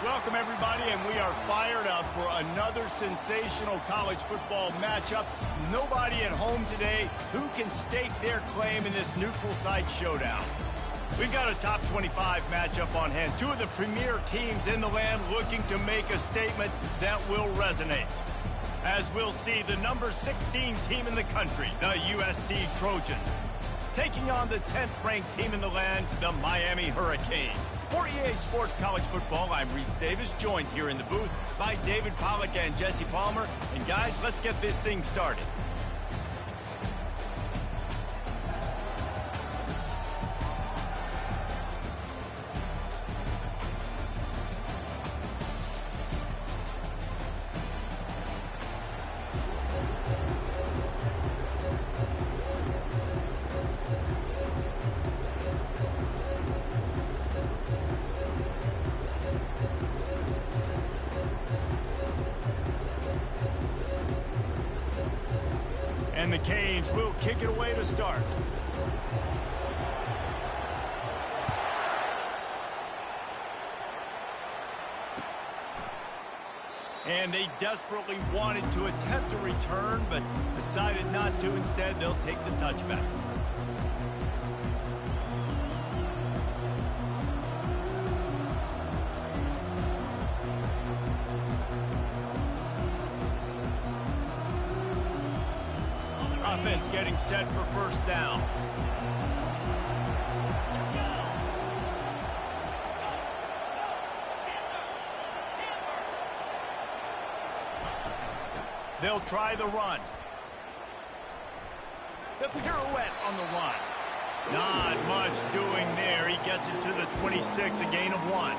Welcome, everybody, and we are fired up for another sensational college football matchup. Nobody at home today who can stake their claim in this neutral site showdown. We've got a top 25 matchup on hand. Two of the premier teams in the land looking to make a statement that will resonate. As we'll see, the number 16 team in the country, the USC Trojans, taking on the 10th ranked team in the land, the Miami Hurricanes. For EA Sports College Football, I'm Reese Davis, joined here in the booth by David Pollack and Jesse Palmer. And guys, let's get this thing started. And the Canes will kick it away to start. And they desperately wanted to attempt a return, but decided not to. Instead, they'll take the touchback. Offense getting set for first down. They'll try the run. The pirouette on the run. Not much doing there. He gets it to the 26, a gain of 1.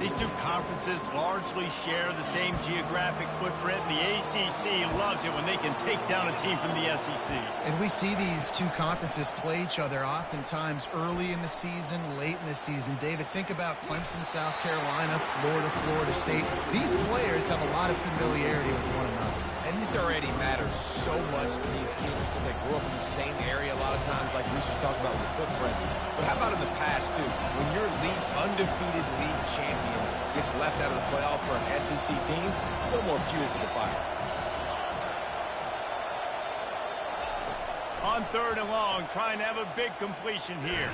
These two conferences largely share the same geographic footprint. The ACC loves it when they can take down a team from the SEC. And we see these two conferences play each other oftentimes early in the season, late in the season. David, think about Clemson, South Carolina, Florida, Florida State. These players have a lot of familiarity with one another. And this already matters so much to these kids because they grew up in the same area a lot of times, like Reese was talking about with the footprint. But how about in the past, too? When your undefeated league champion gets left out of the playoff for an SEC team, a little more fuel for the fire. On 3rd and long, trying to have a big completion here.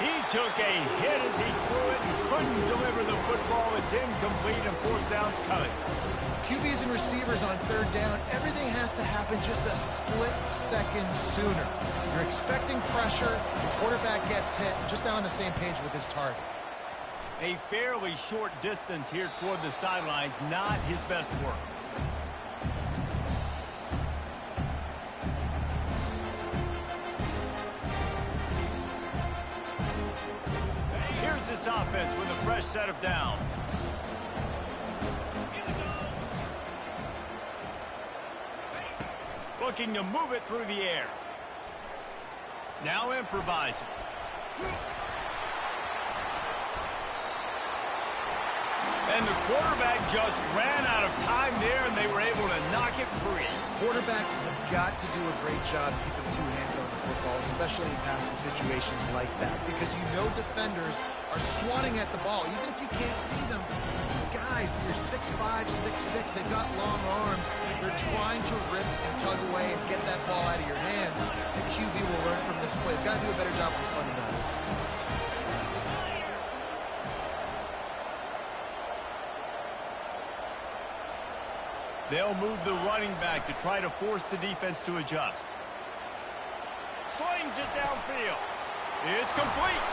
He took a hit as he threw it and couldn't deliver the football. It's incomplete and 4th down's coming. QBs and receivers on 3rd down, everything has to happen just a split second sooner. You're expecting pressure, the quarterback gets hit, just not on the same page with his target. A fairly short distance here toward the sidelines, not his best work. Here's this offense with a fresh set of downs. Looking to move it through the air. Now improvising. And the quarterback just ran out of time there, and they were able to knock it free. Quarterbacks have got to do a great job keeping 2 hands on the football, especially in passing situations like that, because you know defenders are swatting at the ball. Even if you can't see them, these guys, they're 6'5", 6'6", they've got long arms. They're trying to rip and tug away and get that ball out of your hands. The QB will learn from this play. He's got to do a better job with this fundamental. They'll move the running back to try to force the defense to adjust. Slings it downfield. It's complete.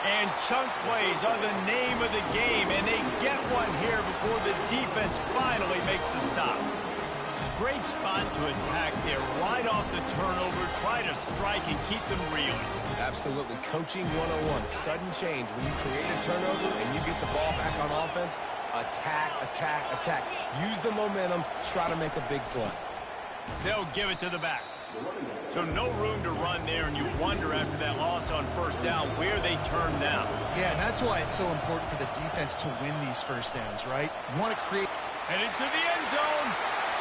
And chunk plays are the name of the game, and they get one here before the defense finally makes the stop. Great spot to attack there, right off the turnover. Try to strike and keep them reeling. Absolutely. Coaching 101. Sudden change. When you create a turnover and you get the ball back on offense, attack, attack, attack. Use the momentum. Try to make a big play. They'll give it to the back. So no room to run there, and you wonder after that loss on 1st down where they turn now. Yeah, and that's why it's so important for the defense to win these 1st downs, right? You want to create... Headed to the end zone.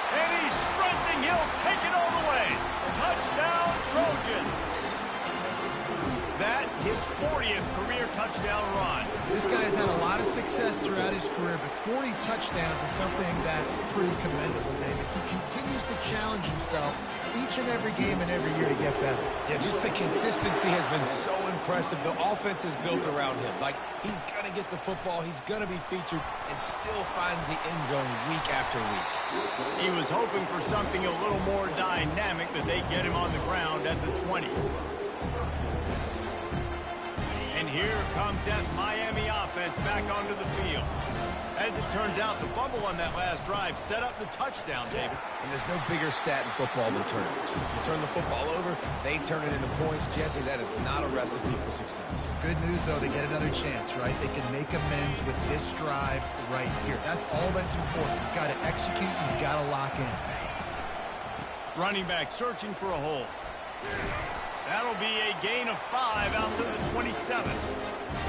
And he's sprinting. He'll take it all the way. Touchdown, Trojans. That his 40th career touchdown run. This guy has had a lot of success throughout his career, but 40 touchdowns is something that's pretty commendable, David. He continues to challenge himself each and every game and every year to get better. Yeah, just the consistency has been so impressive. The offense is built around him. Like, he's going to get the football, he's going to be featured, and still finds the end zone week after week. He was hoping for something a little more dynamic, but they get him on the ground at the 20. And here comes that Miami offense back onto the field. As it turns out, the fumble on that last drive set up the touchdown, David. And there's no bigger stat in football than turnovers. You turn the football over, they turn it into points. Jesse, that is not a recipe for success. Good news, though, they get another chance, right? They can make amends with this drive right here. That's all that's important. You've got to execute, you've got to lock in. Running back searching for a hole. That'll be a gain of 5 out to the 27.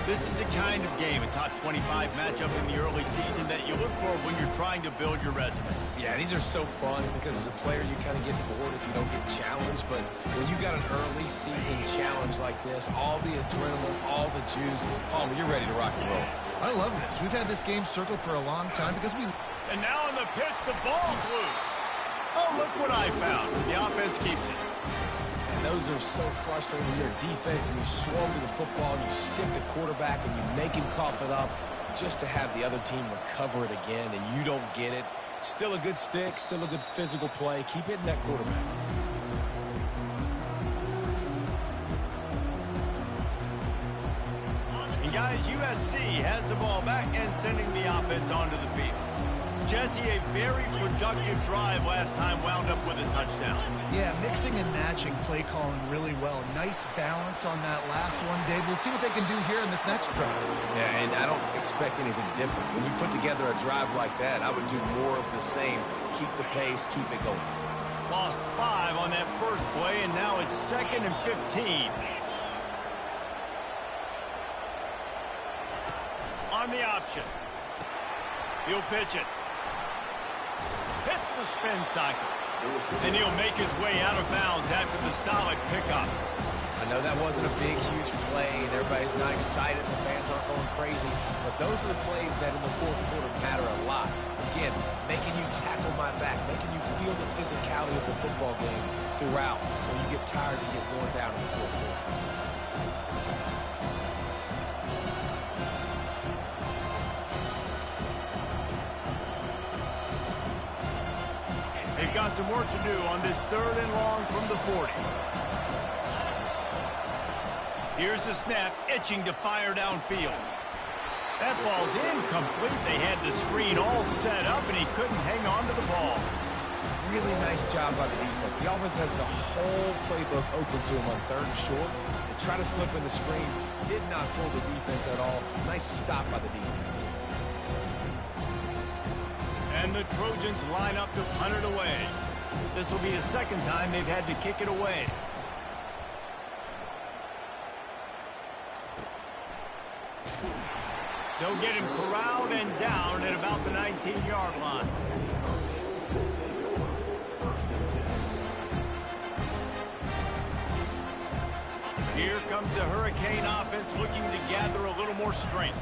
This is the kind of game, a top 25 matchup in the early season, that you look for when you're trying to build your resume. Yeah, these are so fun because as a player you kind of get bored if you don't get challenged, but when you got an early season challenge like this, all the adrenaline, all the juice, Palmer, you're ready to rock and roll. I love this. We've had this game circled for a long time because we... And now on the pitch, the ball's loose. Oh, look what I found. The offense keeps it. Those are so frustrating when you're a defense and you swarm to the football and you stick the quarterback and you make him cough it up just to have the other team recover it again and you don't get it. Still a good stick, still a good physical play. Keep hitting that quarterback. And guys, USC has the ball back and sending the offense onto the field. Jesse, a very productive drive last time wound up with a touchdown. Yeah, mixing and matching play calling really well. Nice balance on that last one, Dave. Let's see what they can do here in this next drive. Yeah, and I don't expect anything different. When you put together a drive like that, I would do more of the same. Keep the pace, keep it going. Lost 5 on that first play, and now it's 2nd and 15. On the option. He'll pitch it. Hits the spin cycle. And he'll make his way out of bounds after the solid pickup. I know that wasn't a big, huge play, and everybody's not excited. The fans aren't going crazy. But those are the plays that in the fourth quarter matter a lot. Again, making you tackle my back, making you feel the physicality of the football game throughout so you get tired and get worn down in the fourth quarter. They've got some work to do on this 3rd and long from the 40. Here's the snap, itching to fire downfield. That falls incomplete. They had the screen all set up, and he couldn't hang on to the ball. Really nice job by the defense. The offense has the whole playbook open to him on 3rd and short. They try to slip in the screen. Did not fool the defense at all. Nice stop by the defense. And the Trojans line up to punt it away. This will be the 2nd time they've had to kick it away. They'll get him corralled and down at about the 19-yard line. Here comes the Hurricane offense looking to gather a little more strength.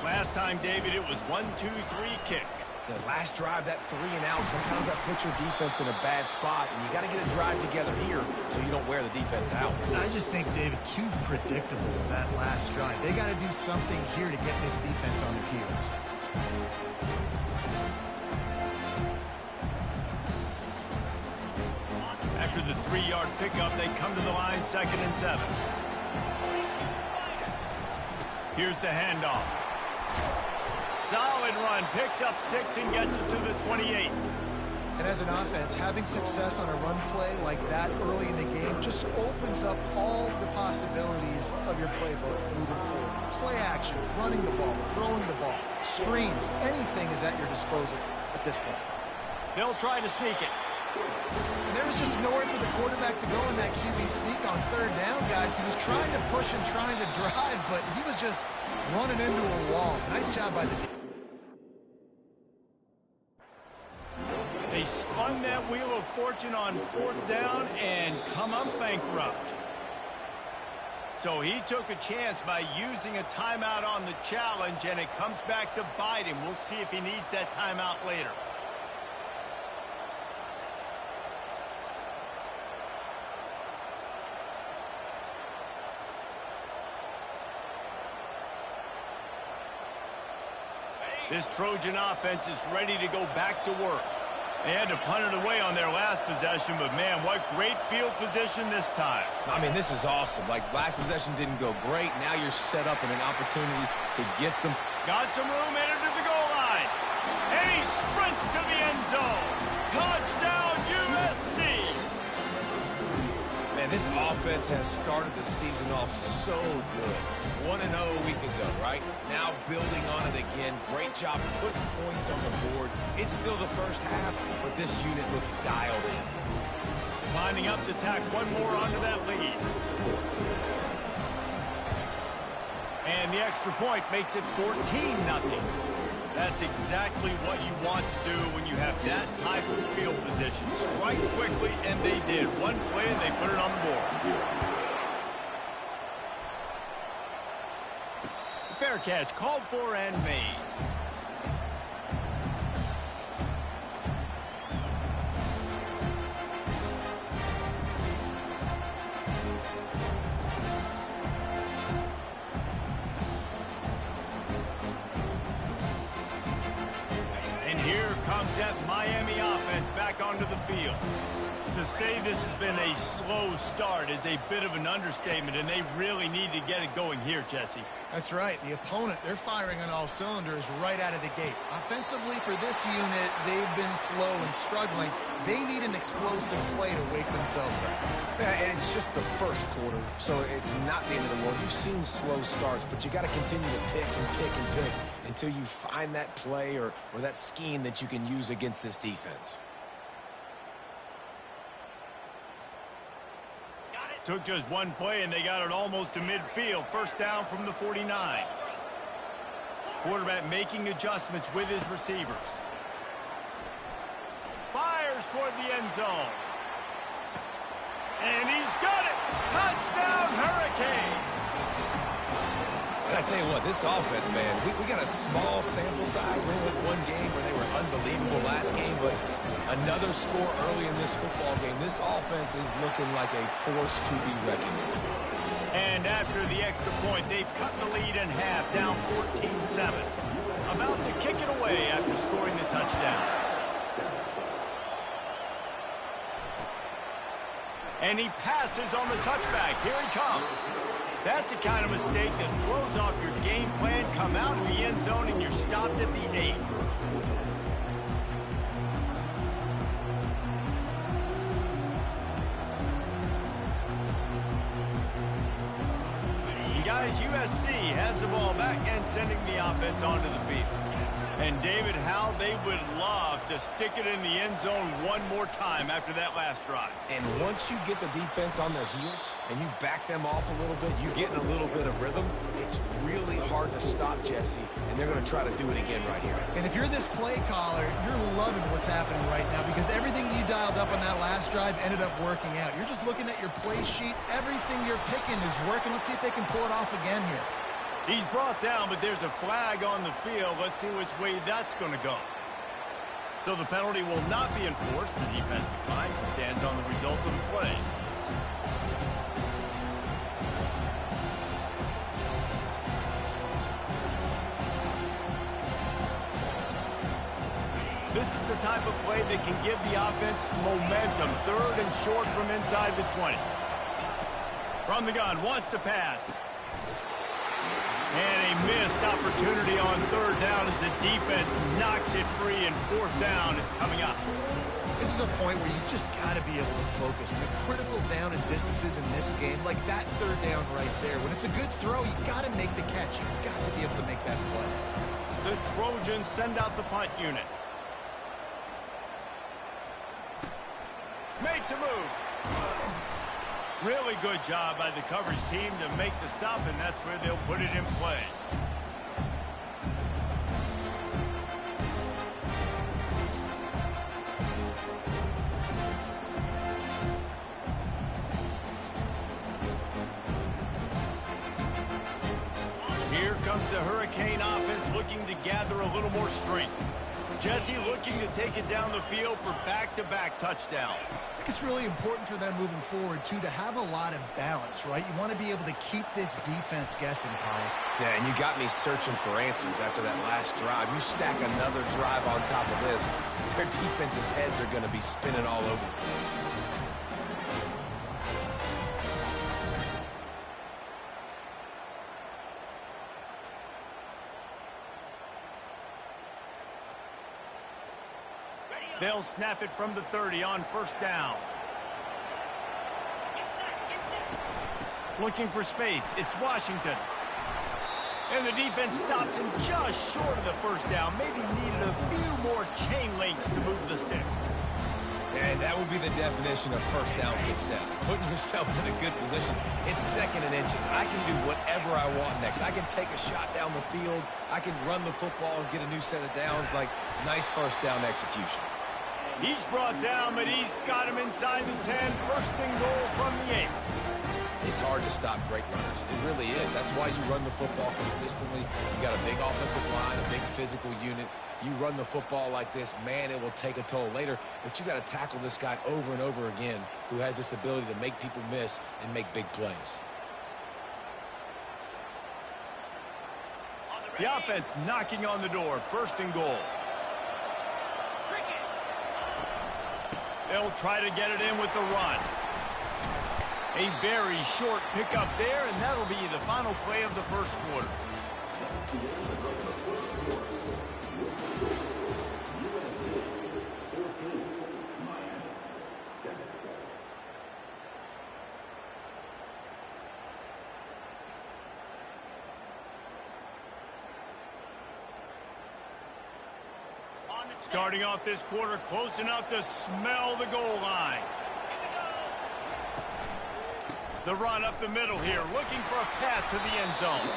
Last time, David, it was 1-2-3 kick. The last drive, that 3 and out, sometimes that puts your defense in a bad spot, and you got to get a drive together here so you don't wear the defense out. I just think, David, too predictable, that last drive. They got to do something here to get this defense on their heels. After the 3-yard pickup, they come to the line 2nd and 7. Here's the handoff. Solid run, picks up 6 and gets it to the 28. And as an offense, having success on a run play like that early in the game just opens up all the possibilities of your playbook moving forward. Play action, running the ball, throwing the ball, screens, anything is at your disposal at this point. They'll try to sneak it. And there was just nowhere for the quarterback to go in that QB sneak on 3rd down, guys. He was trying to push and trying to drive, but he was just running into a wall. Nice job by the defense. They spun that wheel of fortune on 4th down and come up bankrupt. So he took a chance by using a timeout on the challenge, and it comes back to bite him. We'll see if he needs that timeout later. This Trojan offense is ready to go back to work. They had to punt it away on their last possession, but, man, what great field position this time. I mean, this is awesome. Like, last possession didn't go great. Now you're set up in an opportunity to get some. Got some room, entered to the goal line. And he sprints to the end zone. Touchdown, USC. Man, this offense has started the season off so good. 1-0 a week ago, right? Now building on it again. Great job putting points on the board. It's still the first half, but this unit looks dialed in. Lining up to tack one more onto that lead. And the extra point makes it 14-0. That's exactly what you want to do when you have that type of field position. Strike quickly, and they did. One play, and they put it on the board. Fair catch, called for and made. And here comes that Miami offense back onto the field. To say this has been a slow start is a bit of an understatement, and they really need to get it going here, Jesse. That's right. The opponent, they're firing on all cylinders right out of the gate. Offensively, for this unit, they've been slow and struggling. They need an explosive play to wake themselves up. Yeah, and it's just the first quarter, so it's not the end of the world. You've seen slow starts, but you got to continue to pick and pick and pick until you find that play or that scheme that you can use against this defense. Took just one play, and they got it almost to midfield. First down from the 49. Quarterback making adjustments with his receivers. Fires toward the end zone. And he's got it. Touchdown, Hurricane. And I tell you what, this offense, man, we got a small sample size. We only had one game where they were unbelievable last game, but another score early in this football game. This offense is looking like a force to be reckoned with. And after the extra point, they've cut the lead in half, down 14-7. About to kick it away after scoring the touchdown. And he passes on the touchback. Here he comes. That's the kind of mistake that throws off your game plan. Come out in the end zone, and you're stopped at the 8. And guys, USC has the ball back and sending the offense onto the field. And David, how they would love to stick it in the end zone one more time after that last drive. And once you get the defense on their heels and you back them off a little bit, you get in a little bit of rhythm, it's really hard to stop Jesse, and they're going to try to do it again right here. And if you're this play caller, you're loving what's happening right now because everything you dialed up on that last drive ended up working out. You're just looking at your play sheet. Everything you're picking is working. Let's see if they can pull it off again here. He's brought down, but there's a flag on the field. Let's see which way that's going to go. So the penalty will not be enforced. The defense declines and stands on the result of the play. This is the type of play that can give the offense momentum. Third and short from inside the 20. From the gun, wants to pass. And a missed opportunity on third down as the defense knocks it free, and fourth down is coming up. This is a point where you just got to be able to focus. The critical down and distances in this game, like that third down right there. When it's a good throw, you got to make the catch. You've got to be able to make that play. The Trojans send out the punt unit. Makes a move. Really good job by the coverage team to make the stop, and that's where they'll put it in play. the Hurricane offense looking to gather a little more strength. Jesse looking to take it down the field for back-to-back touchdowns. I think it's really important for them moving forward, too, to have a lot of balance, right? You want to be able to keep this defense guessing, Kyle. Yeah, and you got me searching for answers after that last drive. You stack another drive on top of this, their defense's heads are going to be spinning all over the place. They'll snap it from the 30 on first down. Looking for space. It's Washington. And the defense stops him just short of the first down. Maybe needed a few more chain links to move the sticks. And that would be the definition of first down success. Putting yourself in a good position. It's second and inches. I can do whatever I want next. I can take a shot down the field. I can run the football and get a new set of downs. Like, nice first down execution. He's brought down, but he's got him inside the 10. First and goal from the 8. It's hard to stop great runners. It really is. That's why you run the football consistently. You got a big offensive line, a big physical unit. You run the football like this, man, it will take a toll later. But you got to tackle this guy over and over again who has this ability to make people miss and make big plays. The offense knocking on the door. First and goal. They'll try to get it in with the run. A very short pickup there, and that'll be the final play of the first quarter. Starting off this quarter close enough to smell the goal line. The run up the middle here, looking for a path to the end zone.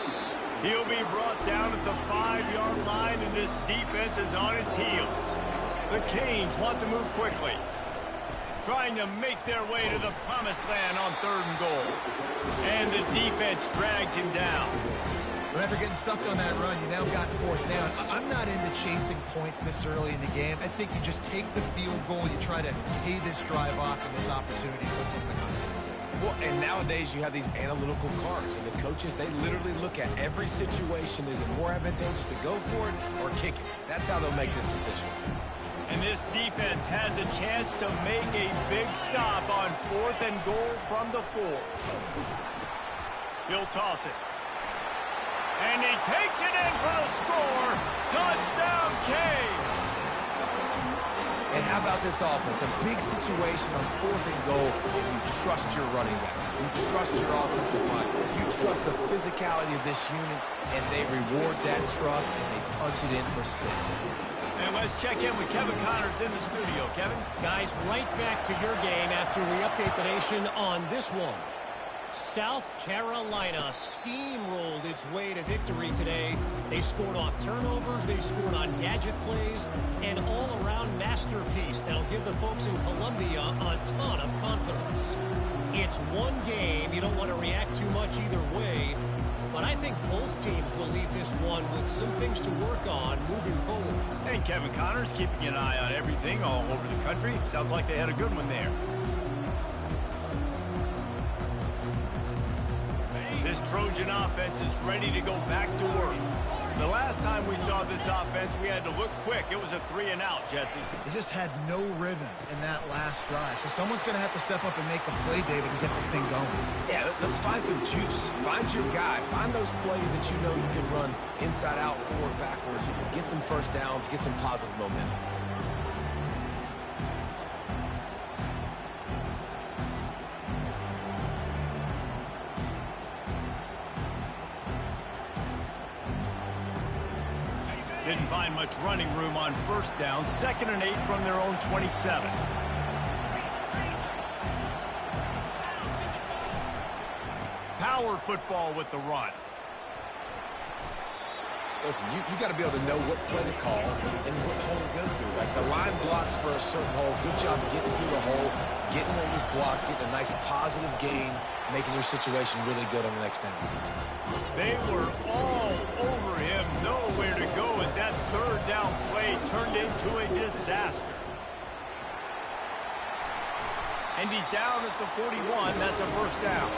He'll be brought down at the 5-yard line, and this defense is on its heels. The Canes want to move quickly, trying to make their way to the promised land on 3rd and goal. And the defense drags him down. But after getting stuffed on that run, you now got 4th down. I'm not into chasing points this early in the game. I think you just take the field goal. You try to pay this drive off and this opportunity to put something on it. Well, and nowadays you have these analytical cards, and the coaches, they literally look at every situation. Is it more advantageous to go for it or kick it? That's how they'll make this decision. And this defense has a chance to make a big stop on 4th and goal from the 4. He'll toss it. And he takes it in for the score. Touchdown, Canes. And how about this offense? A big situation on 4th and goal, and you trust your running back. You trust your offensive line. You trust the physicality of this unit, and they reward that trust, and they punch it in for 6. And let's check in with Kevin Connors in the studio. Kevin? Guys, right back to your game after we update the nation on this one. South Carolina steamrolled its way to victory today. They scored off turnovers, they scored on gadget plays, and all-around masterpiece that'll give the folks in Columbia a ton of confidence. It's one game, you don't want to react too much either way, but I think both teams will leave this one with some things to work on moving forward. And Kevin Connors keeping an eye on everything all over the country. Sounds like they had a good one there. This Trojan offense is ready to go back to work. The last time we saw this offense, we had to look quick. It was a 3-and-out, Jesse. They just had no rhythm in that last drive. So someone's going to have to step up and make a play, David, and get this thing going. Yeah, let's find some juice. Find your guy. Find those plays that you know you can run inside out, forward, backwards. Get some first downs. Get some positive momentum. Didn't find much running room on first down. 2nd and 8 from their own 27. Power football with the run. Listen, you got to be able to know what play to call and what hole to go through. Like the line blocks for a certain hole. Good job getting through the hole, getting where it was blocked, getting a nice positive gain, making your situation really good on the next down. They were all over him. Nowhere to go as that third down play turned into a disaster. And he's down at the 41. That's a first down.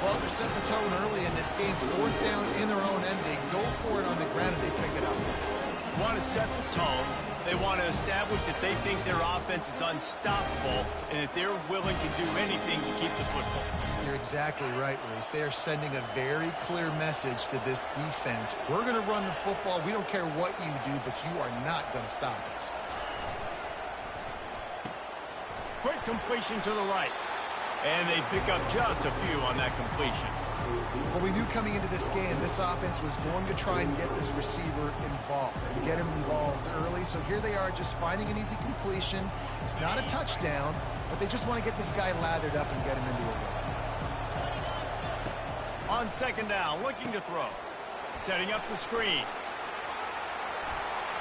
Well, they're setting the tone early in this game. Fourth down in their own end. They go for it on the ground and they pick it up. They want to set the tone. They want to establish that they think their offense is unstoppable and that they're willing to do anything to keep the football. You're exactly right, Reese. They are sending a very clear message to this defense. We're going to run the football. We don't care what you do, but you are not going to stop us. Quick completion to the right. And they pick up just a few on that completion. Well, we knew coming into this game, this offense was going to try and get this receiver involved and get him involved early. So here they are just finding an easy completion. It's not a touchdown, but they just want to get this guy lathered up and get him into a rhythm. On second down, looking to throw. Setting up the screen.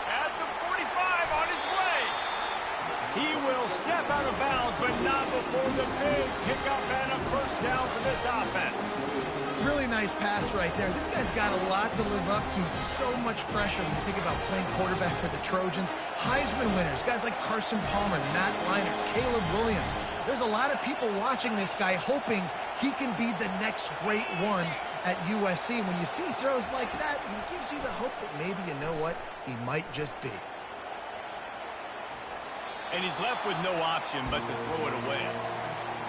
At the 45 on his way. He will step out of bounds, but not before the big pickup and a first down for this offense. Really nice pass right there. This guy's got a lot to live up to. So much pressure when you think about playing quarterback for the Trojans. Heisman winners, guys like Carson Palmer, Matt Leinart, Caleb Williams. There's a lot of people watching this guy hoping he can be the next great one at USC. When you see throws like that, it gives you the hope that maybe, you know what, he might just be. And he's left with no option but to throw it away.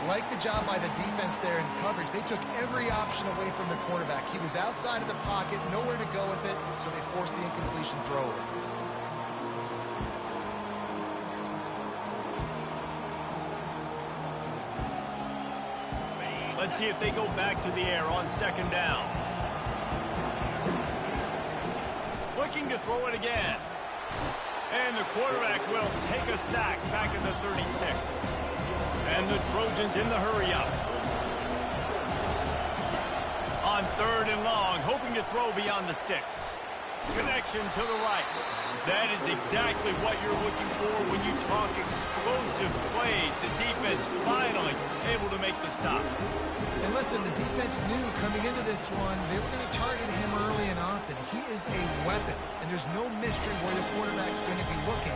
Like the job by the defense there in coverage. They took every option away from the quarterback. He was outside of the pocket, nowhere to go with it, so they forced the incompletion throw. Let's see if they go back to the air on second down. Looking to throw it again. And the quarterback will take a sack back in the 36. And the Trojans in the hurry-up. On third and long, hoping to throw beyond the sticks. Connection to the right. That is exactly what you're looking for when you talk explosive plays. The defense finally able to make the stop. And listen, the defense knew coming into this one, they were going to target him early and often. He is a weapon, and there's no mystery where the quarterback's going to be looking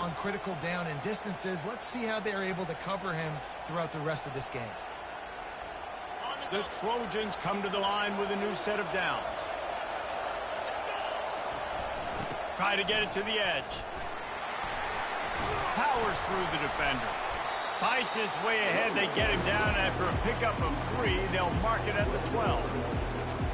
on critical down and distances. Let's see how they're able to cover him throughout the rest of this game. The Trojans come to the line with a new set of downs. Try to get it to the edge. Powers through the defender. Fights his way ahead. They get him down after a pickup of 3. They'll mark it at the 12.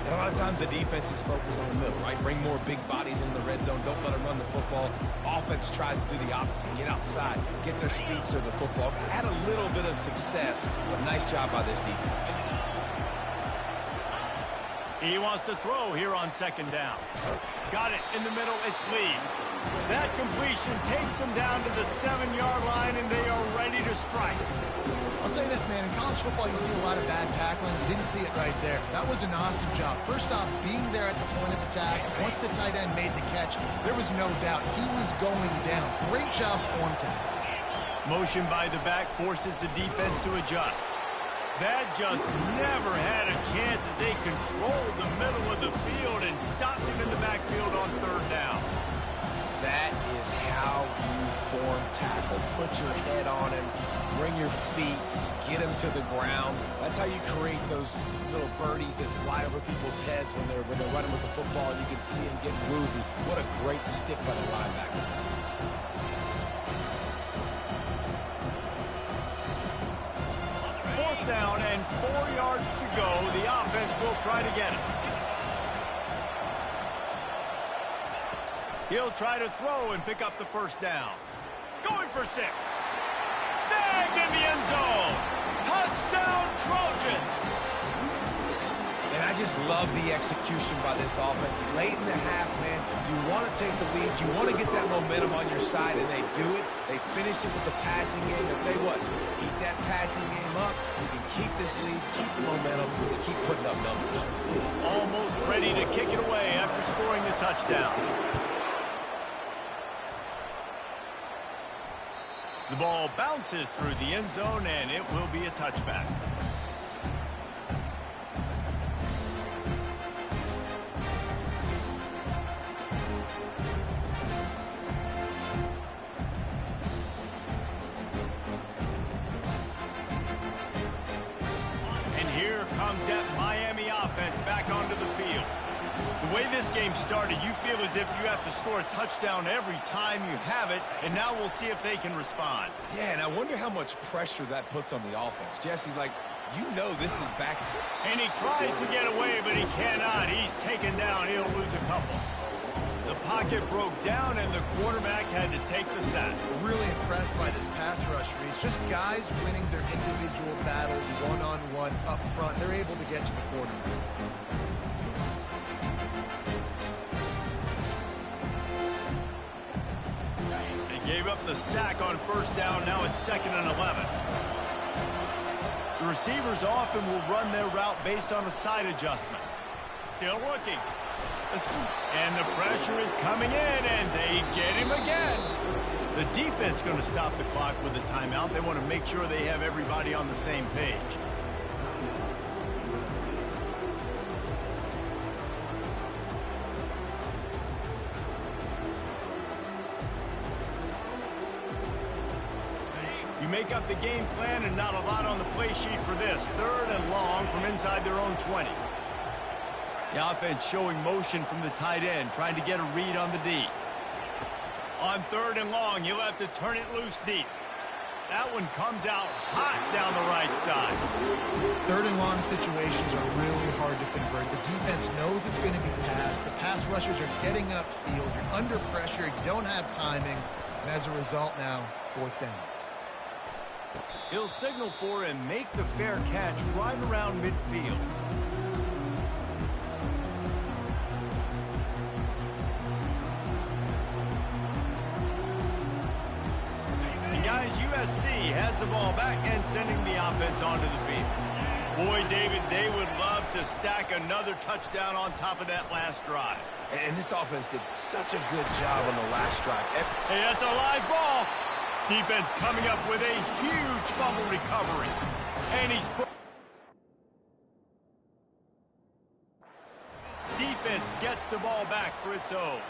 And a lot of times the defense is focused on the middle, right? Bring more big bodies into the red zone. Don't let them run the football. Offense tries to do the opposite. Get outside. Get their speeds to the football. Had a little bit of success, but nice job by this defense. He wants to throw here on second down. Got it in the middle. It's Lee. That completion takes them down to the 7-yard line, and they are ready to strike. I'll say this, man. In college football, you see a lot of bad tackling. You didn't see it right there. That was an awesome job. First off, being there at the point of attack. Once the tight end made the catch, there was no doubt he was going down. Great job form tackle. Motion by the back forces the defense to adjust. That just never had a chance as they controlled the middle of the field and stopped him in the backfield on third down. That is how you form tackle. Put your head on him, bring your feet, get him to the ground. That's how you create those little birdies that fly over people's heads when they're running with the football. You can see him getting woozy. What a great stick by the linebacker. Fourth down and 4 yards to go. The offense will try to get it. He'll try to throw and pick up the first down. Going for 6. Snagged in the end zone. Touchdown, Trojans. And I just love the execution by this offense. Late in the half, man, you want to take the lead. You want to get that momentum on your side, and they do it. They finish it with the passing game. I'll tell you what, keep that passing game up. You can keep this lead, keep the momentum, and keep putting up numbers. Almost ready to kick it away after scoring the touchdown. The ball bounces through the end zone, and it will be a touchback. And here comes that Miami offense back onto the field. The way this game started, you feel as if you have to score a touchdown every time you have it, and now we'll see if they can respond. Yeah, and I wonder how much pressure that puts on the offense. Jesse, like, you know this is back. And he tries to get away, but he cannot. He's taken down. He'll lose a couple. The pocket broke down, and the quarterback had to take the sack. Really impressed by this pass rush, Reese. Just guys winning their individual battles one-on-one up front. They're able to get to the quarterback. Gave up the sack on first down. Now it's 2nd and 11. The receivers often will run their route based on a side adjustment. Still looking. And the pressure is coming in, and they get him again. The defense going to stop the clock with a timeout. They want to make sure they have everybody on the same page. You make up the game plan and not a lot on the play sheet for this. 3rd and long from inside their own 20. The offense showing motion from the tight end, trying to get a read on the D. On 3rd and long, you'll have to turn it loose deep. That one comes out hot down the right side. 3rd and long situations are really hard to convert. The defense knows it's going to be passed. The pass rushers are getting upfield. You're under pressure. You don't have timing. And as a result now, 4th down. He'll signal for and make the fair catch right around midfield. And guys, USC has the ball back and sending the offense onto the field. Boy, David, they would love to stack another touchdown on top of that last drive. And this offense did such a good job on the last drive. Hey, that's a live ball. Defense coming up with a huge fumble recovery. And he's... Defense gets the ball back for its own.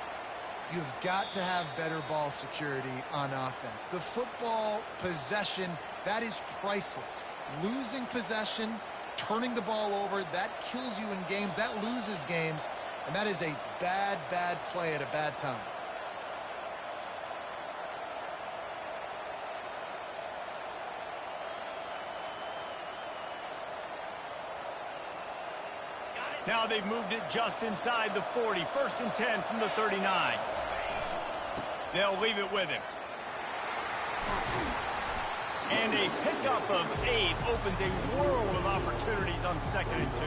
You've got to have better ball security on offense. The football possession, that is priceless. Losing possession, turning the ball over, that kills you in games, that loses games, and that is a bad, bad play at a bad time. Now they've moved it just inside the 40. 1st and 10 from the 39. They'll leave it with him. And a pickup of 8 opens a world of opportunities on 2nd and 2.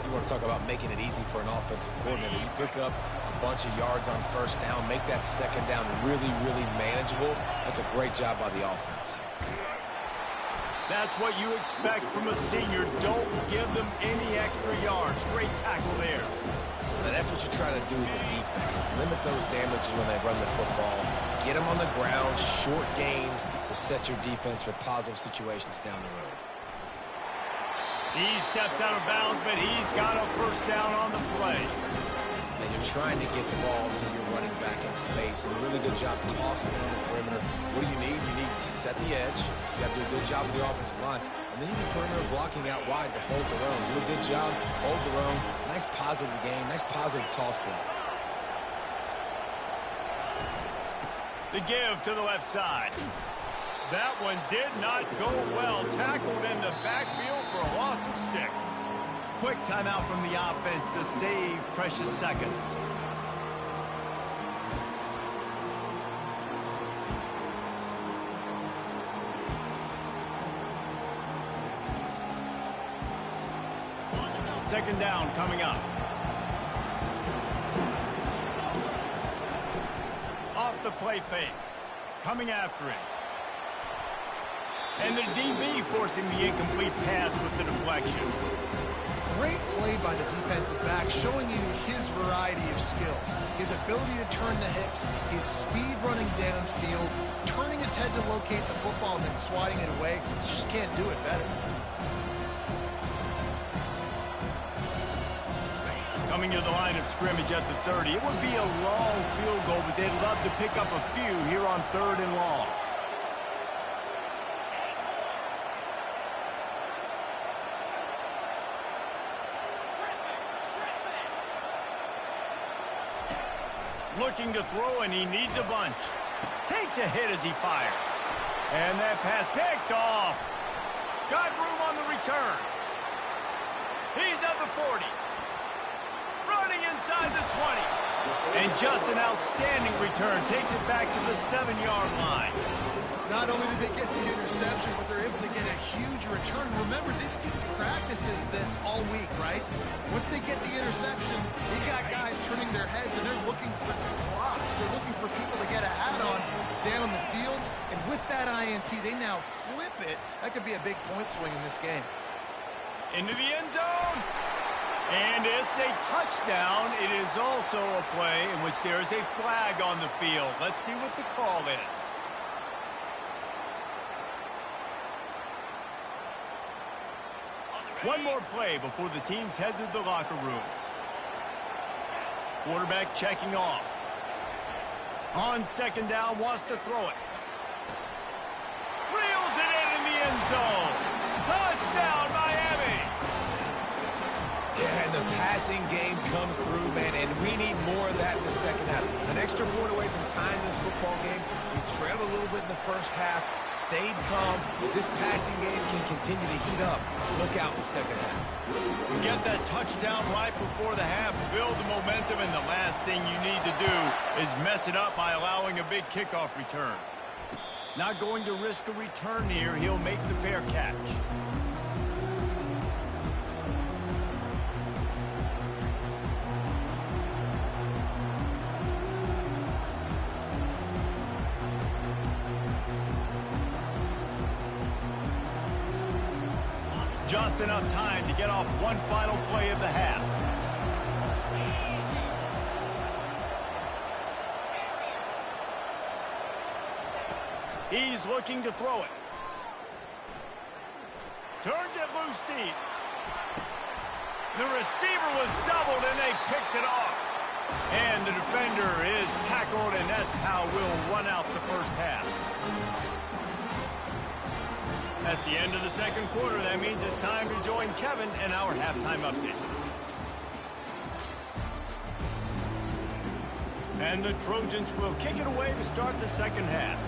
You want to talk about making it easy for an offensive coordinator. You pick up a bunch of yards on 1st down, make that 2nd down really, really manageable. That's a great job by the offense. That's what you expect from a senior. Don't give them any extra yards. Great tackle there. And that's what you try to do as a defense. Limit those damages when they run the football. Get them on the ground, short gains to set your defense for positive situations down the road. He steps out of bounds, but he's got a 1st down on the play. And you're trying to get the ball to your running back in space. And a really good job tossing it on the perimeter. What do you need? You need to set the edge. You got to do a good job with the offensive line. And then you need perimeter blocking out wide to hold their own. Do a good job, hold their own. Nice positive game, nice positive toss play. The give to the left side. That one did not go well. Tackled in the backfield for a loss of 6. Quick timeout from the offense to save precious seconds. Second down coming up. Off the play fake. Coming after it. And the DB forcing the incomplete pass with the deflection. Great play by the defensive back, showing you his variety of skills. His ability to turn the hips, his speed running downfield, turning his head to locate the football and then swatting it away. You just can't do it better. Coming to the line of scrimmage at the 30. It would be a long field goal, but they'd love to pick up a few here on 3rd and long. Looking to throw, and he needs a bunch. Takes a hit as he fires. And that pass picked off. Got room on the return. He's at the 40. Running inside the 20. And just an outstanding return. Takes it back to the 7-yard line. Not only did they get the interception, but they're able to get a huge return. Remember, this team practices this all week, right? Once they get the interception, they got guys turning their heads, and they're looking for blocks. They're looking for people to get a hat on down the field. And with that INT, they now flip it. That could be a big point swing in this game. Into the end zone. And it's a touchdown. It is also a play in which there is a flag on the field. Let's see what the call is. One more play before the teams head to the locker rooms. Quarterback checking off. On second down, wants to throw it. Reels it in the end zone. Touchdown, Miami. Yeah, and the passing game comes through, man, and we need more of that in the second half. An extra point away from tying this football game. We trailed a little bit in the first half, stayed calm, but this passing game can continue to heat up. Look out in the second half. Get that touchdown right before the half, build the momentum, and the last thing you need to do is mess it up by allowing a big kickoff return. Not going to risk a return here. He'll make the fair catch. Just enough time to get off one final play of the half. He's looking to throw it. Turns it loose deep. The receiver was doubled and they picked it off. And the defender is tackled, and that's how we'll run out the first half. That's the end of the second quarter. That means it's time to join Kevin in our halftime update. And the Trojans will kick it away to start the second half.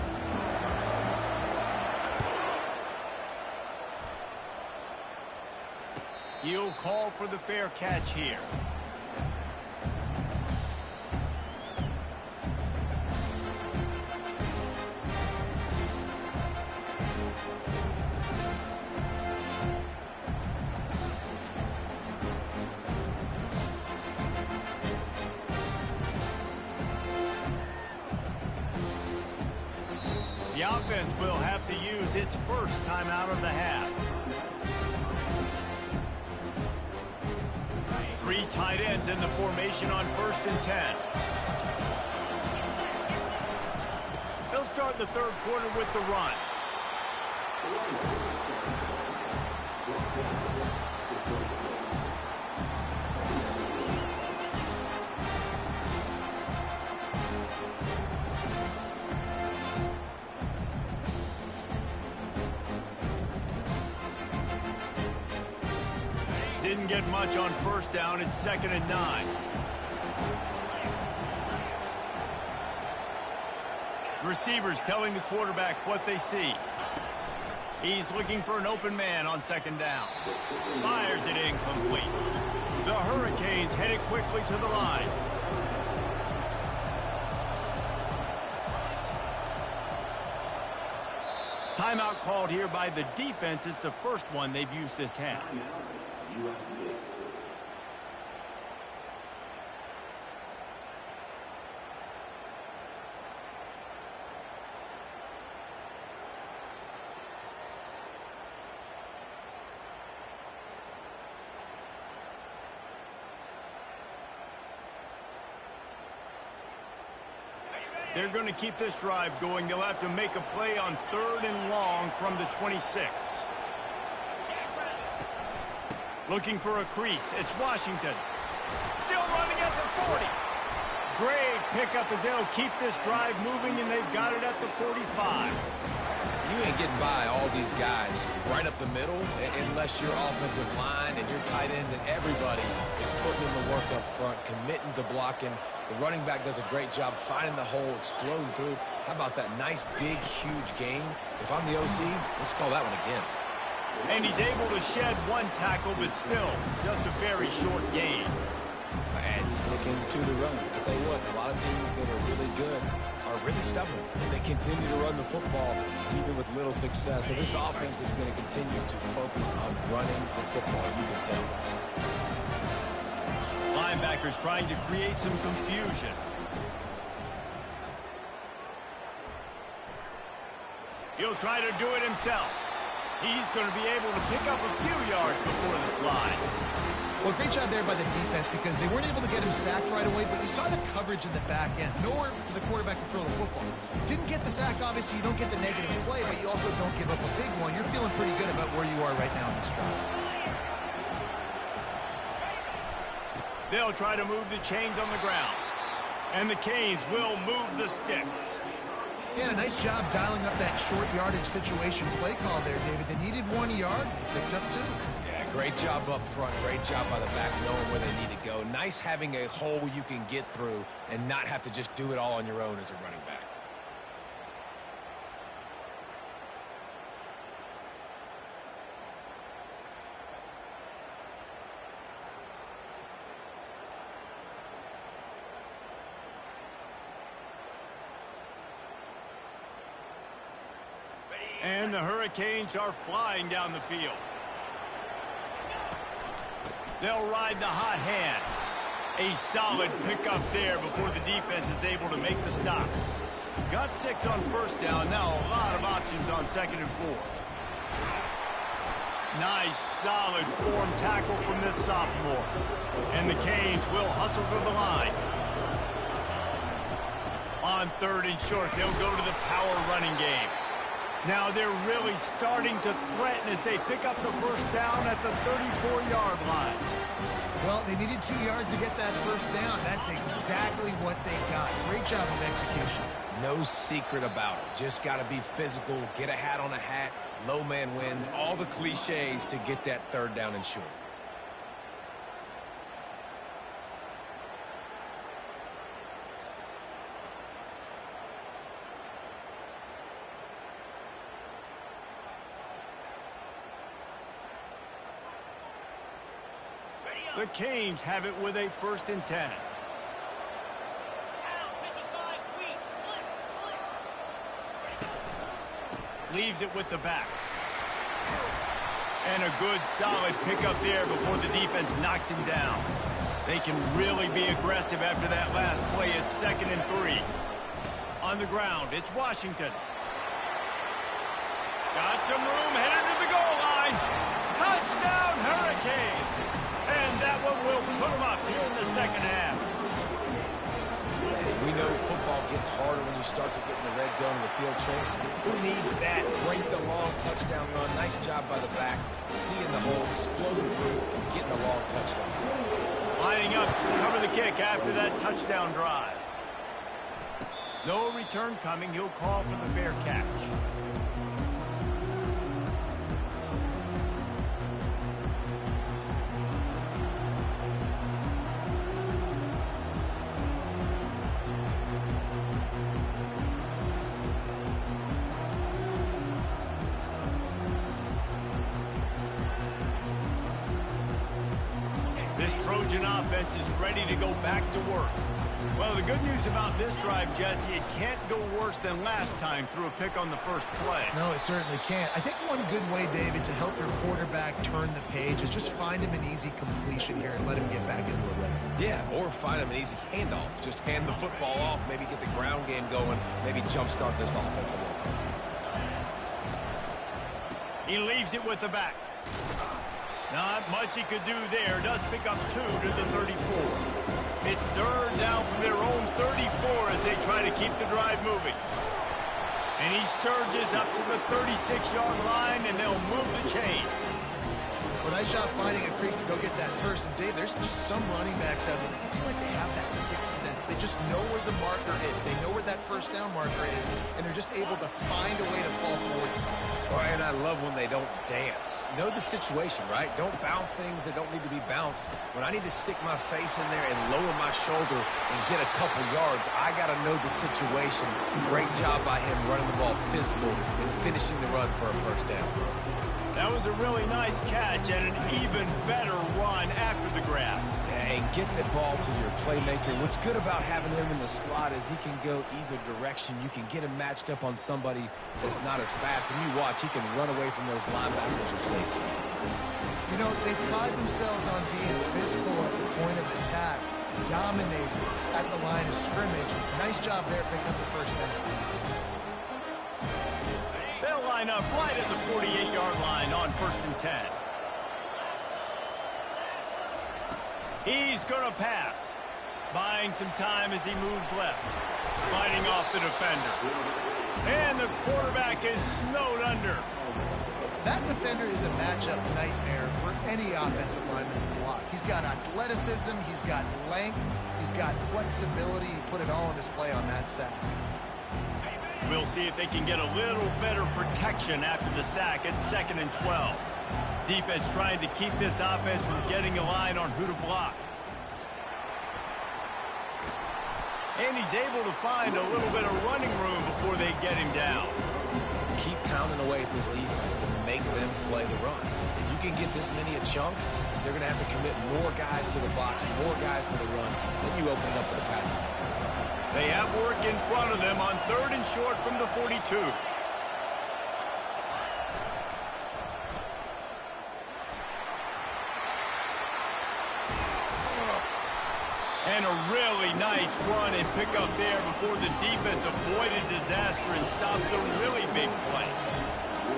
He'll call for the fair catch here. The offense will have to use its first timeout of the half. 3 tight ends in the formation on 1st and 10. They'll start the third quarter with the run. Didn't get much on first down. It's 2nd and 9. Receivers telling the quarterback what they see. He's looking for an open man on 2nd down. Fires it incomplete. The Hurricanes headed quickly to the line. Timeout called here by the defense. It's the first one they've used this half. they're going to keep this drive going. They'll have to make a play on 3rd and long from the 26. Looking for a crease. It's Washington. Still running at the 40. Great pickup as they'll keep this drive moving, and they've got it at the 45. You ain't getting by all these guys right up the middle unless your offensive line and your tight ends and everybody is putting in the work up front, committing to blocking. The running back does a great job finding the hole, exploding through. How about that nice, big, huge gain? If I'm the OC, let's call that one again. And he's able to shed one tackle, but still just a very short gain. And sticking to the run. I'll tell you what, a lot of teams that are really good are really stubborn, and they continue to run the football even with little success. So this offense is going to continue to focus on running the football, you can tell. Linebackers trying to create some confusion. He'll try to do it himself. He's going to be able to pick up a few yards before the slide. Well, great job there by the defense because they weren't able to get him sacked right away, but you saw the coverage in the back end. Nowhere for the quarterback to throw the football. Didn't get the sack, obviously. You don't get the negative play, but you also don't give up a big one. You're feeling pretty good about where you are right now in this drive. They'll try to move the chains on the ground. And the Canes will move the sticks. Yeah, a nice job dialing up that short yardage situation play call there, David. They needed 1 yard. They picked up 2. Yeah, great job up front. Great job by the back knowing where they need to go. Nice having a hole you can get through and not have to just do it all on your own as a running back. And the Hurricanes are flying down the field. They'll ride the hot hand. A solid pickup there before the defense is able to make the stop. Got 6 on 1st down. Now a lot of options on 2nd and 4. Nice, solid form tackle from this sophomore. And the Canes will hustle to the line. On 3rd and short, they'll go to the power running game. Now they're really starting to threaten as they pick up the 1st down at the 34-yard line. Well, they needed 2 yards to get that 1st down. That's exactly what they got. Great job of execution. No secret about it. Just got to be physical, get a hat on a hat, low man wins, all the cliches to get that 3rd down and short. The Canes have it with a 1st and 10. Leaves it with the back. And a good solid pickup there before the defense knocks him down. They can really be aggressive after that last play. It's 2nd and 3. On the ground, it's Washington. Got some room, headed to the goal line. Touchdown, Hurricanes! And that one will put them up here in the 2nd half. We know football gets harder when you start to get in the red zone of the field trace. Who needs that? Break the long touchdown run. Nice job by the back. Seeing the hole, exploding through, getting a long touchdown. Lining up to cover the kick after that touchdown drive. No return coming. He'll call for the fair catch. This Trojan offense is ready to go back to work. Well, the good news about this drive, Jesse, it can't go worse than last time through a pick on the 1st play. No, it certainly can't. I think one good way, David, to help your quarterback turn the page is just find him an easy completion here and let him get back into a rhythm. Yeah, or find him an easy handoff. Just hand the football off, maybe get the ground game going, maybe jumpstart this offense a little bit. He leaves it with the back. Not much he could do there. Does pick up 2 to the 34. It's third down from their own 34 as they try to keep the drive moving. And he surges up to the 36-yard line, and they'll move the chain. Well, nice job finding a crease to go get that first. And, Dave, there's just some running backs out there that feel like they have that sixth sense. They just know where the marker is. They know where that first down marker is, and they're just able to find a way to fall forward. Oh, and I love when they don't dance. Know the situation, right? Don't bounce things that don't need to be bounced. When I need to stick my face in there and lower my shoulder and get a couple yards, I got to know the situation. Great job by him running the ball physical and finishing the run for a first down. That was a really nice catch and an even better run after the grab. Yeah, and get the ball to your playmaker. What's good about having him in the slot is he can go either direction. You can get him matched up on somebody that's not as fast, and you watch, he can run away from those linebackers or safeties. You know, they pride themselves on being physical at the point of attack, dominating at the line of scrimmage. Nice job there picking up the first down. They'll line up right at the 48-yard line on 1st and 10. He's going to pass. Buying some time as he moves left. Fighting off the defender. And the quarterback is snowed under. That defender is a matchup nightmare for any offensive lineman to block. He's got athleticism, he's got length, he's got flexibility. He put it all on display on that sack. We'll see if they can get a little better protection after the sack at 2nd and 12. Defense trying to keep this offense from getting a line on who to block. And he's able to find a little bit of running room before they get him down. Keep pounding away at this defense and make them play the run. If you can get this many a chunk, they're going to have to commit more guys to the box, more guys to the run. Then you open it up for the passing game. They have work in front of them on 3rd and short from the 42. And a really nice run and pick up there before the defense avoided disaster and stopped the really big play.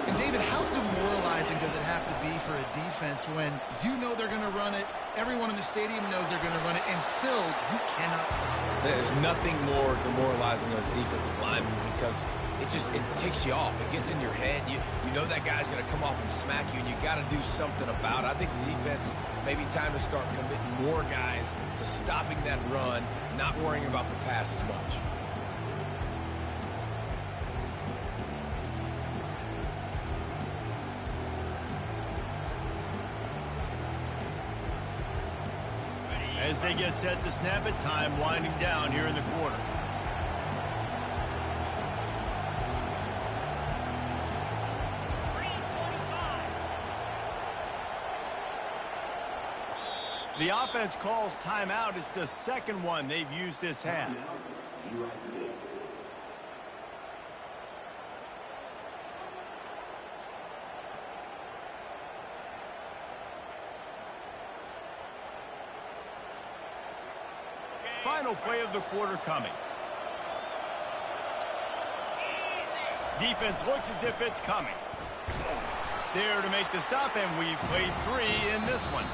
And, David, how demoralizing does it have to be for a defense when you know they're going to run it, everyone in the stadium knows they're going to run it, and still you cannot stop it? There's nothing more demoralizing as a defensive lineman because it ticks you off. It gets in your head. You know that guy's going to come off and smack you, and you got to do something about it. I think the defense, maybe time to start committing more guys to stopping that run, not worrying about the pass as much. As they get set to snap it, time winding down here in the quarter. The offense calls timeout. It's the second one they've used this half. Final play of the quarter coming. Defense looks as if it's coming. There to make the stop, and we've played 3 in this one.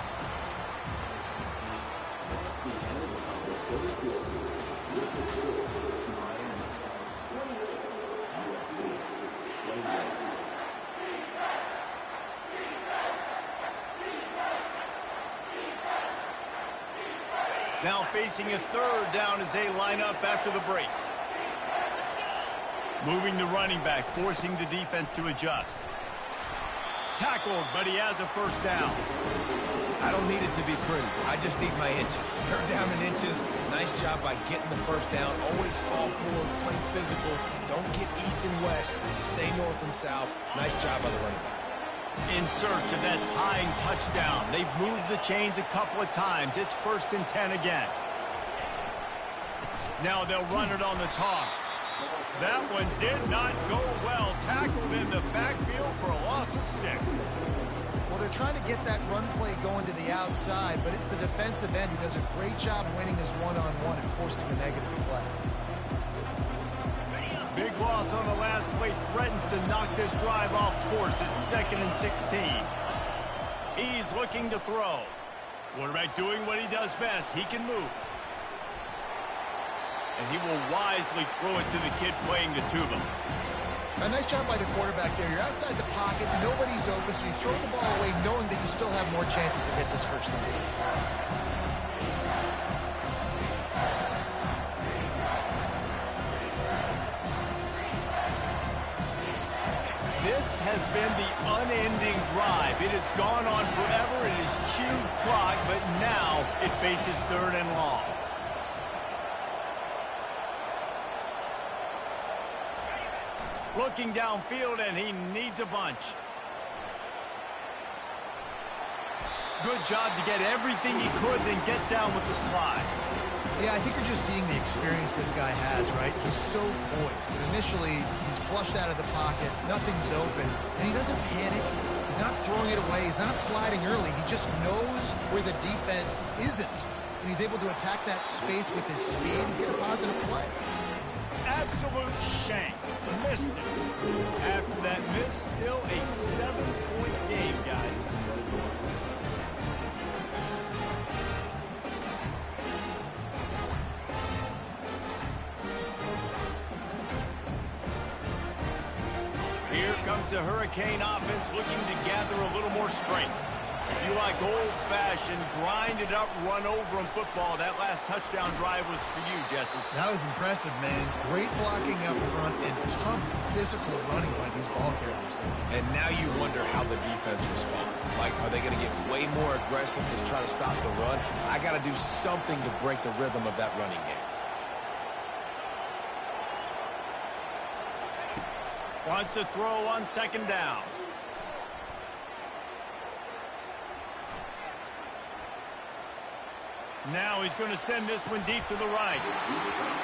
Now facing a 3rd down as they line up after the break. Moving the running back, forcing the defense to adjust. Tackled, but he has a first down. I don't need it to be pretty. I just need my inches. 3rd down in inches. Nice job by getting the first down. Always fall forward, play physical. Don't get east and west. Stay north and south. Nice job by the running back. In search of that tying touchdown. They've moved the chains a couple of times. It's 1st and 10 again. Now they'll run it on the toss. That one did not go well. Tackled in the backfield for a loss of 6. Well, they're trying to get that run play going to the outside, but it's the defensive end who does a great job winning his one-on-one and forcing the negative play. Big loss on the last play threatens to knock this drive off course. It's 2nd and 16. He's looking to throw. Quarterback doing what he does best. He can move. And he will wisely throw it to the kid playing the tuba. A nice job by the quarterback there. You're outside the pocket, nobody's open, so you throw the ball away knowing that you still have more chances to get this first down. This has been the unending drive. It has gone on forever. It has chewed clock, but now it faces 3rd and long. Looking downfield, and he needs a bunch. Good job to get everything he could, then get down with the slide. Yeah, I think you're just seeing the experience this guy has, right? He's so poised. And initially, he's flushed out of the pocket, nothing's open, and he doesn't panic. He's not throwing it away. He's not sliding early. He just knows where the defense isn't. And he's able to attack that space with his speed and get a positive play. Absolute shank. Missed it. After that miss, still a 7-point game, guys. Here comes the Hurricane offense looking to gather a little more strength. If you like old-fashioned, grind-it-up, run-over-'em football, that last touchdown drive was for you, Jesse. That was impressive, man. Great blocking up front and tough physical running by these ball carriers. And now you wonder how the defense responds. Like, are they going to get way more aggressive to try to stop the run? I got to do something to break the rhythm of that running game. Wants to throw on 2nd down. Now he's going to send this one deep to the right.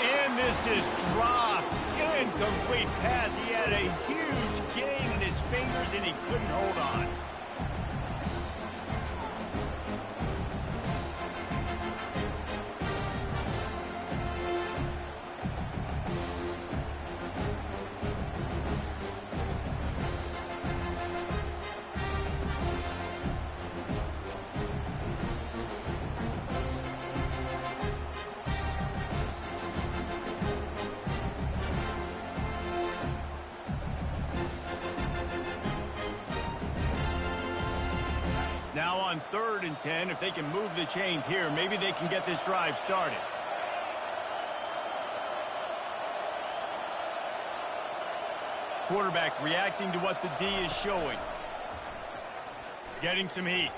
And this is dropped. Incomplete pass. He had a huge gain in his fingers, and he couldn't hold on. Now on 3rd and 10, if they can move the chains here, maybe they can get this drive started. Quarterback reacting to what the D is showing. Getting some heat.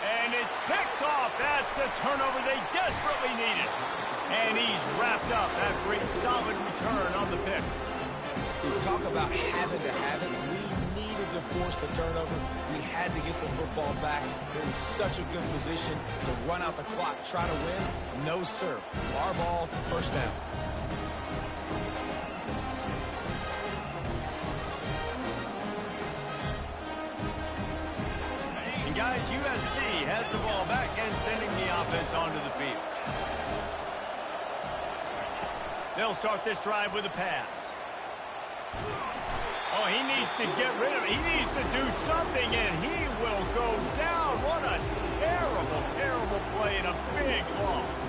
And it's picked off. That's the turnover they desperately needed. And he's wrapped up after a solid return on the pick. We talk about having to have it. We needed to force the turnover. We had to get the football back. They're in such a good position to run out the clock, try to win. No, sir. Our ball, 1st down. And guys, USC has the ball back and sending the offense onto the field. They'll start this drive with a pass. Oh, he needs to get rid of it. He needs to do something, and he will go down. What a terrible, terrible play and a big loss.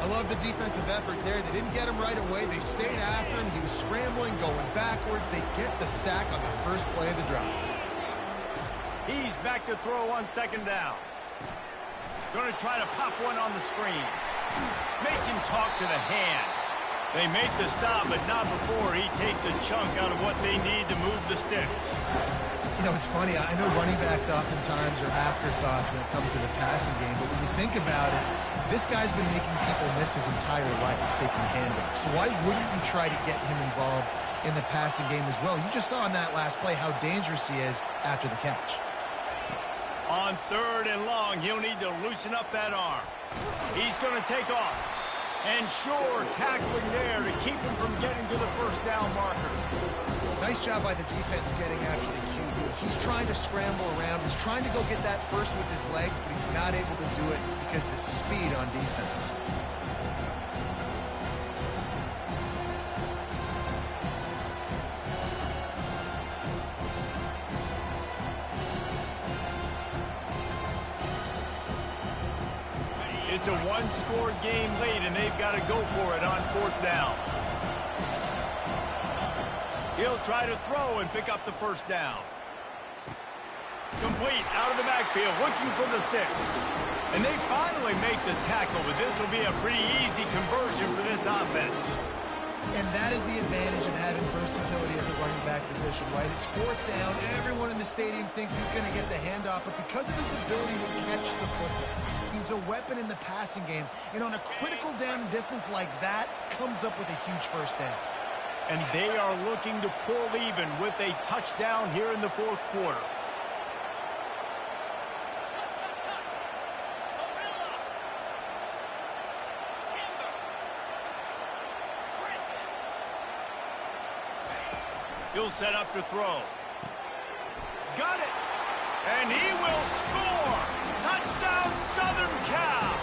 I love the defensive effort there. They didn't get him right away. They stayed after him. He was scrambling, going backwards. They get the sack on the first play of the drive. He's back to throw on 2nd down. Going to try to pop one on the screen. Makes him talk to the hand. They make the stop, but not before he takes a chunk out of what they need to move the sticks. You know, it's funny. I know running backs oftentimes are afterthoughts when it comes to the passing game, but when you think about it, this guy's been making people miss his entire life taking handoffs. So why wouldn't you try to get him involved in the passing game as well? You just saw in that last play how dangerous he is after the catch. On 3rd and long, he'll need to loosen up that arm. He's going to take off. And sure, tackling there to keep him from getting to the 1st down marker. Nice job by the defense getting after the QB. He's trying to scramble around. He's trying to go get that first with his legs, but he's not able to do it because of the speed on defense. It's a one-score game late, and they've got to go for it on 4th down. He'll try to throw and pick up the first down. Complete out of the backfield, looking for the sticks. And they finally make the tackle, but this will be a pretty easy conversion for this offense. And that is the advantage of having versatility at the running back position, right? It's 4th down. Everyone in the stadium thinks he's going to get the handoff, but because of his ability to catch the football, he's a weapon in the passing game. And on a critical down distance like that, comes up with a huge first down. And they are looking to pull even with a touchdown here in the 4th quarter. He'll set up to throw. Got it. And he will score. Touchdown, Southern Cal.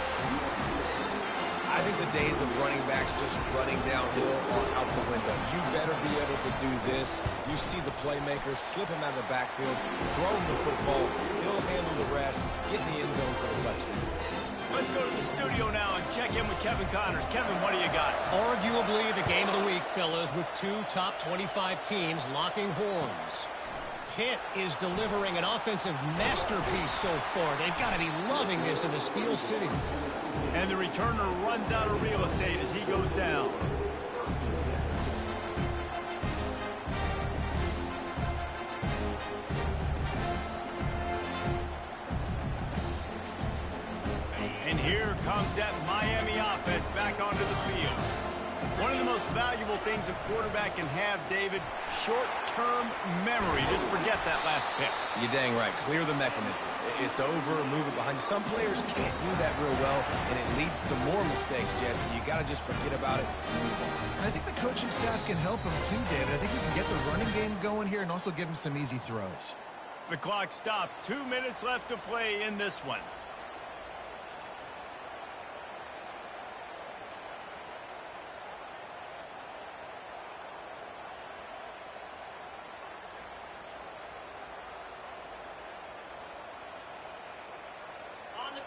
I think the days of running backs just running downhill are out the window. You better be able to do this. You see the playmakers, slip him out of the backfield, throw him the football. He'll handle the rest, get in the end zone for the touchdown. Let's go to the studio now and check in with Kevin Connors. Kevin, what do you got? Arguably the game of the week, fellas, with 2 top 25 teams locking horns. Pitt is delivering an offensive masterpiece so far. They've got to be loving this in the Steel City. And the returner runs out of real estate as he goes down. And here comes that Miami offense back onto the field. One of the most valuable things a quarterback can have, David, short-term memory. Just forget that last pick. You're dang right. Clear the mechanism. It's over, move it behind you. Some players can't do that real well, and it leads to more mistakes, Jesse. You got to just forget about it and move on. And I think the coaching staff can help him too, David. I think he can get the running game going here and also give him some easy throws. The clock stops. 2 minutes left to play in this one.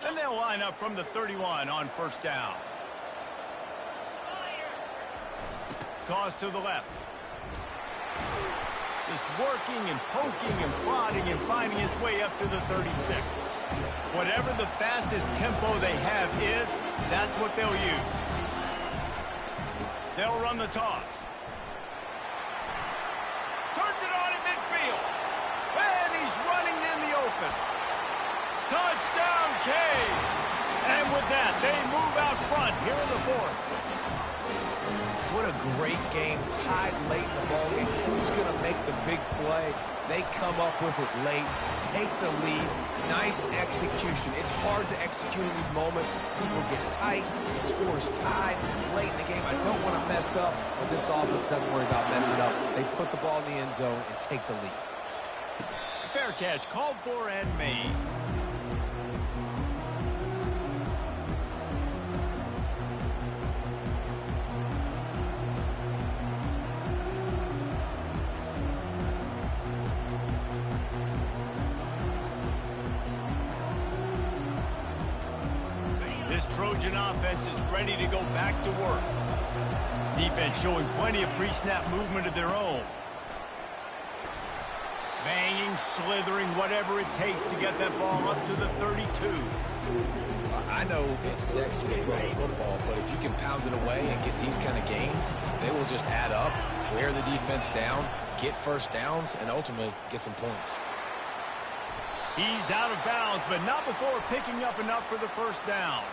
And they'll line up from the 31 on 1st down. Toss to the left. Just working and poking and prodding and finding his way up to the 36. Whatever the fastest tempo they have is, that's what they'll use. They'll run the toss. Turns it on in midfield. And he's running in the open. Touchdown, Canes! And with that, they move out front here in the 4th. What a great game, tied late in the ballgame. Who's going to make the big play? They come up with it late, take the lead. Nice execution. It's hard to execute in these moments. People get tight. The score's tied late in the game. I don't want to mess up, but this offense doesn't worry about messing up. They put the ball in the end zone and take the lead. Fair catch, called for and made. This Trojan offense is ready to go back to work. Defense showing plenty of pre-snap movement of their own. Banging, slithering, whatever it takes to get that ball up to the 32. I know it's sexy to throw the football, but if you can pound it away and get these kind of gains, they will just add up, wear the defense down, get first downs, and ultimately get some points. He's out of bounds, but not before picking up enough for the first down.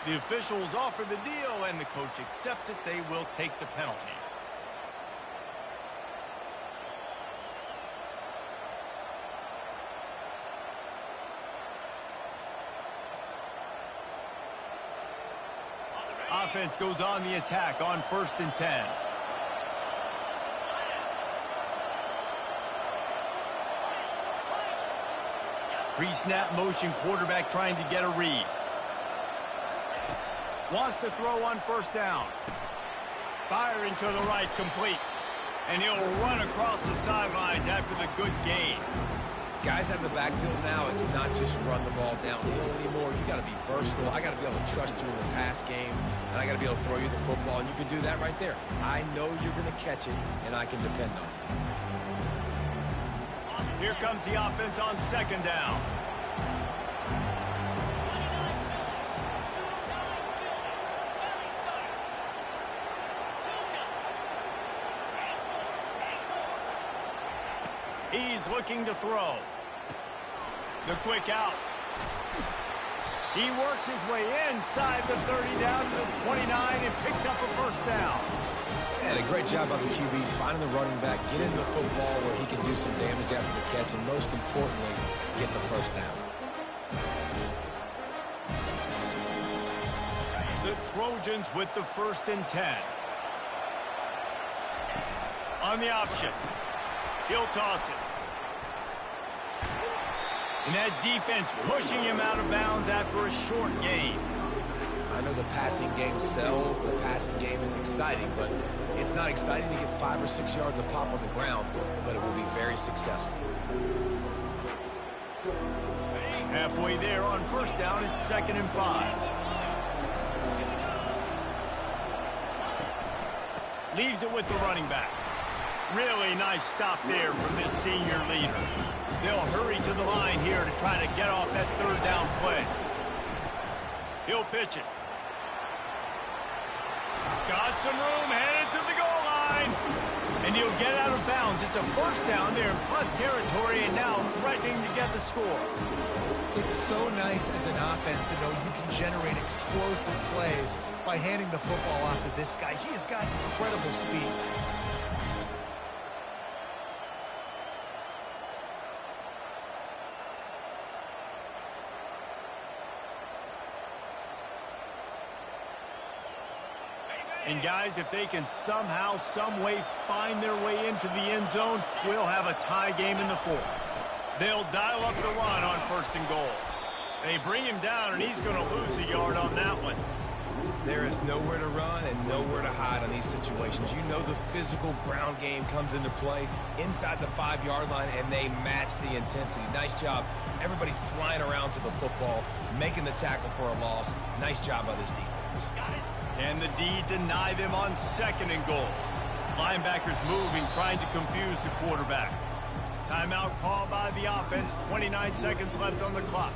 The officials offer the deal, and the coach accepts it. They will take the penalty. Offense goes on the attack on 1st and 10. Pre-snap motion, quarterback trying to get a read. Wants to throw on 1st down. Firing to the right, complete. And he'll run across the sidelines after the good gain. Guys out of the backfield now, it's not just run the ball downhill anymore. You got to be versatile. I got to be able to trust you in the pass game, and I got to be able to throw you the football, and you can do that right there. I know you're going to catch it, and I can depend on it. Here comes the offense on second down. He's looking to throw. The quick out. He works his way inside the 30 down to the 29 and picks up a first down. And a great job by the QB finding the running back, get into the football where he can do some damage after the catch, and most importantly, get the first down. The Trojans with the 1st and 10. On the option. He'll toss it. And that defense pushing him out of bounds after a short gain. I know the passing game sells, the passing game is exciting, but it's not exciting to get 5 or 6 yards a pop on the ground, but it will be very successful. Halfway there on first down, it's 2nd and 5. Leaves it with the running back. Really nice stop there from this senior leader. They'll hurry to the line here to try to get off that 3rd down play. He'll pitch it. Got some room, headed to the goal line. And he'll get out of bounds. It's a first down there in plus territory and now threatening to get the score. It's so nice as an offense to know you can generate explosive plays by handing the football off to this guy. He has got incredible speed. And guys, if they can somehow, some way find their way into the end zone, we'll have a tie game in the 4th. They'll dial up the run on 1st and goal. They bring him down, and he's going to lose a yard on that one. There is nowhere to run and nowhere to hide on these situations. You know the physical ground game comes into play inside the 5-yard line, and they match the intensity. Nice job. Everybody flying around to the football, making the tackle for a loss. Nice job by this defense. Can the D deny them on 2nd and goal? Linebackers moving, trying to confuse the quarterback. Timeout called by the offense. 29 seconds left on the clock.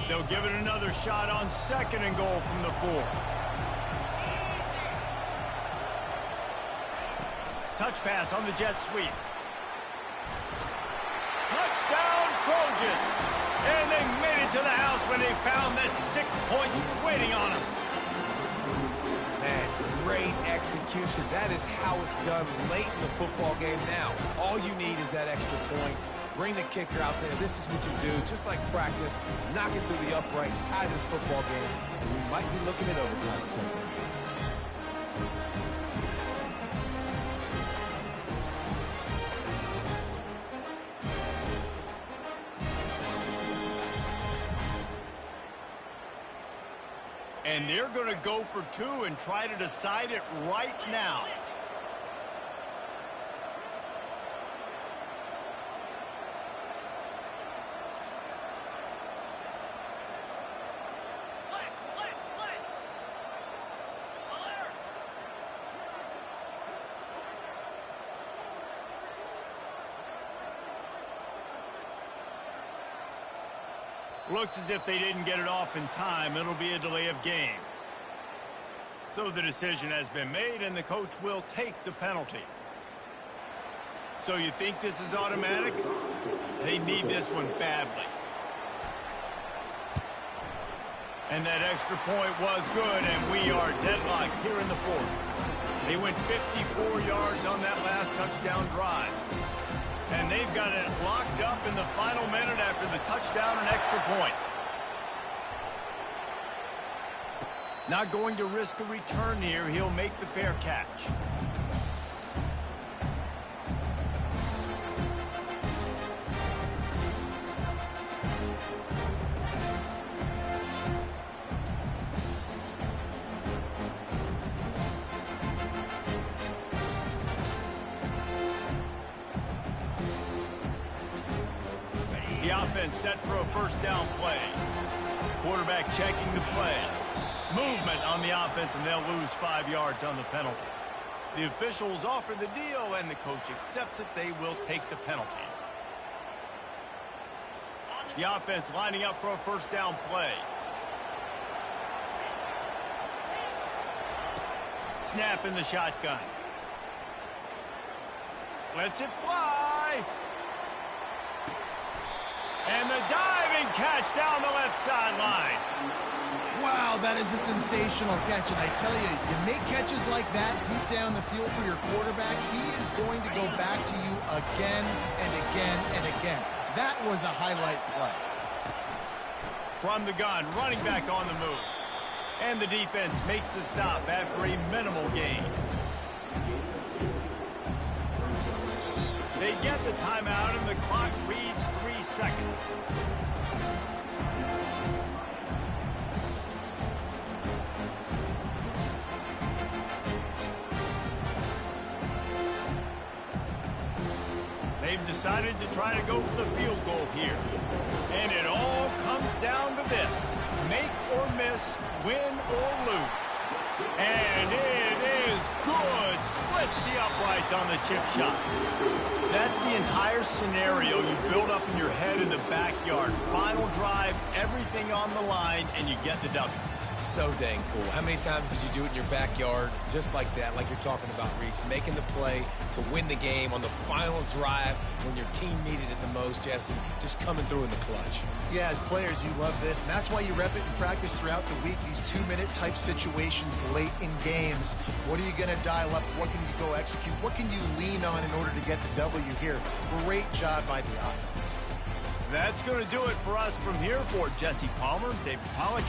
They'll give it another shot on 2nd and goal from the 4. Touch pass on the jet sweep. Touchdown, Trojans! And they made it to the house when they found that 6 points waiting on them. Man, great execution. That is how it's done late in the football game now. All you need is that extra point. Bring the kicker out there. This is what you do. Just like practice, knock it through the uprights, tie this football game, and we might be looking at overtime soon. And they're going to go for 2 and try to decide it right now. Looks as if they didn't get it off in time. It'll be a delay of game. So the decision has been made, and the coach will take the penalty. So you think this is automatic? They need this one badly. And that extra point was good, and we are deadlocked here in the 4th. They went 54 yards on that last touchdown drive. And they've got it locked up in the final minute after the touchdown and extra point. Not going to risk a return here. He'll make the fair catch. offense set for a first down play. Quarterback checking the play. Movement on the offense, and they'll lose 5 yards on the penalty. The officials offer the deal, and the coach accepts it. They will take the penalty. The offense lining up for a first down play. Snap in the shotgun. Lets it fly. And the diving catch down the left sideline. Wow, that is a sensational catch. And I tell you, you make catches like that deep down the field for your quarterback, he is going to go back to you again and again and again. That was a highlight play. From the gun, running back on the move. And the defense makes the stop after a minimal gain. They get the timeout, and the clock reads 3 seconds. They've decided to try to go for the field goal here. And it all comes down to this. Make or miss, win or lose. And it is good. Splits the uprights on the chip shot. That's the entire scenario you build up in your head in the backyard. Final drive, everything on the line, and you get the W. So dang cool. How many times did you do it in your backyard just like that, like you're talking about, Reese? Making the play to win the game on the final drive when your team needed it the most, Jesse. Just coming through in the clutch. Yeah, as players, you love this, and that's why you rep it in practice throughout the week, these 2-minute type situations late in games. What are you going to dial up? What can you go execute? What can you lean on in order to get the W here? Great job by the offense. That's going to do it for us from here. For Jesse Palmer, David Pollack,